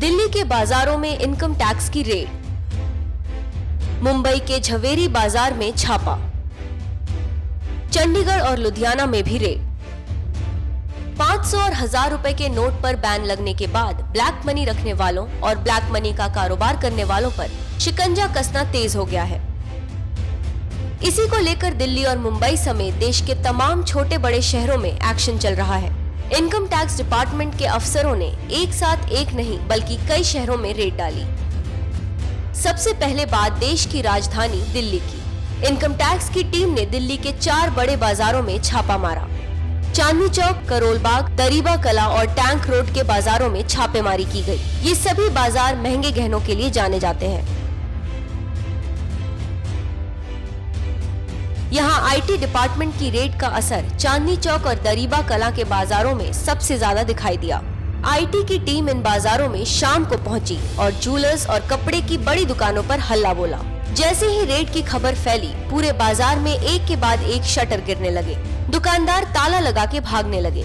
दिल्ली के बाजारों में इनकम टैक्स की रेड। मुंबई के झवेरी बाजार में छापा। चंडीगढ़ और लुधियाना में भी रेड। 500 और 1000 रुपए के नोट पर बैन लगने के बाद ब्लैक मनी रखने वालों और ब्लैक मनी का कारोबार करने वालों पर शिकंजा कसना तेज हो गया है। इसी को लेकर दिल्ली और मुंबई समेत देश के तमाम छोटे बड़े शहरों में एक्शन चल रहा है। इनकम टैक्स डिपार्टमेंट के अफसरों ने एक साथ एक नहीं बल्कि कई शहरों में रेड डाली। सबसे पहले बात देश की राजधानी दिल्ली की। इनकम टैक्स की टीम ने दिल्ली के 4 बड़े बाजारों में छापा मारा। चांदनी चौक, करोल बाग, दरीबा कला और टैंक रोड के बाजारों में छापेमारी की गई। ये सभी बाजार महंगे गहनों के लिए जाने जाते हैं। यहाँ आईटी डिपार्टमेंट की रेड का असर चांदनी चौक और दरीबा कला के बाजारों में सबसे ज्यादा दिखाई दिया। आईटी की टीम इन बाजारों में शाम को पहुंची और जूलर्स और कपड़े की बड़ी दुकानों पर हल्ला बोला। जैसे ही रेड की खबर फैली, पूरे बाजार में एक के बाद एक शटर गिरने लगे। दुकानदार ताला लगा के भागने लगे।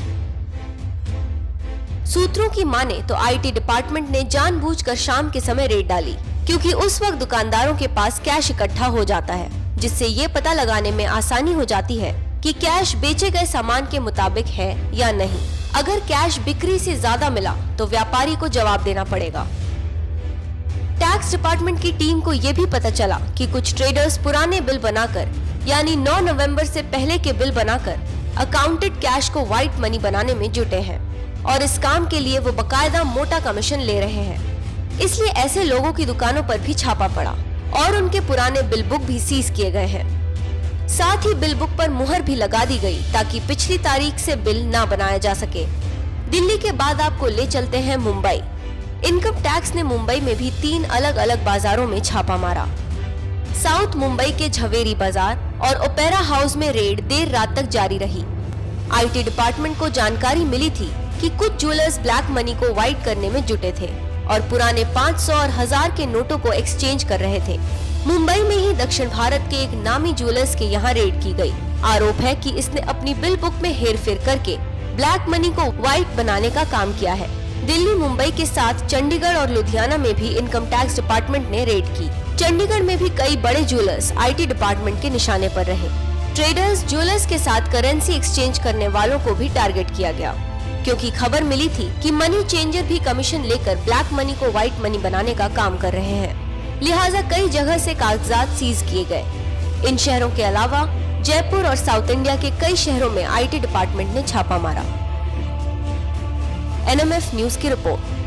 सूत्रों की माने तो आईटी डिपार्टमेंट ने जानबूझकर शाम के समय रेड डाली, क्योंकि उस वक्त दुकानदारों के पास कैश इकट्ठा हो जाता है, जिससे ये पता लगाने में आसानी हो जाती है कि कैश बेचे गए सामान के मुताबिक है या नहीं। अगर कैश बिक्री से ज्यादा मिला तो व्यापारी को जवाब देना पड़ेगा। टैक्स डिपार्टमेंट की टीम को ये भी पता चला कि कुछ ट्रेडर्स पुराने बिल बनाकर, यानी 9 नवंबर से पहले के बिल बनाकर अकाउंटेड कैश को व्हाइट मनी बनाने में जुटे हैं और इस काम के लिए वो बकायदा मोटा कमीशन ले रहे हैं। इसलिए ऐसे लोगों की दुकानों पर भी छापा पड़ा और उनके पुराने बिल बुक भी सीज किए गए हैं। साथ ही बिल बुक पर मुहर भी लगा दी गई ताकि पिछली तारीख से बिल ना बनाया जा सके। दिल्ली के बाद आपको ले चलते हैं मुंबई। इनकम टैक्स ने मुंबई में भी 3 अलग अलग बाजारों में छापा मारा। साउथ मुंबई के झवेरी बाजार और ओपेरा हाउस में रेड देर रात तक जारी रही। आईटी डिपार्टमेंट को जानकारी मिली थी कि कुछ ज्वेलर्स ब्लैक मनी को व्हाइट करने में जुटे थे और पुराने 500 और 1000 के नोटों को एक्सचेंज कर रहे थे। मुंबई में ही दक्षिण भारत के एक नामी ज्वेलर्स के यहाँ रेड की गई। आरोप है कि इसने अपनी बिल बुक में हेरफेर करके ब्लैक मनी को व्हाइट बनाने का काम किया है। दिल्ली, मुंबई के साथ चंडीगढ़ और लुधियाना में भी इनकम टैक्स डिपार्टमेंट ने रेड की। चंडीगढ़ में भी कई बड़े ज्वेलर्स आईटी डिपार्टमेंट के निशाने पर रहे। ट्रेडर्स, ज्वेलर्स के साथ करेंसी एक्सचेंज करने वालों को भी टारगेट किया गया, क्योंकि खबर मिली थी कि मनी चेंजर भी कमीशन लेकर ब्लैक मनी को व्हाइट मनी बनाने का काम कर रहे हैं। लिहाजा कई जगह से कागजात सीज किए गए। इन शहरों के अलावा जयपुर और साउथ इंडिया के कई शहरों में आईटी डिपार्टमेंट ने छापा मारा। एनएमएफ न्यूज की रिपोर्ट।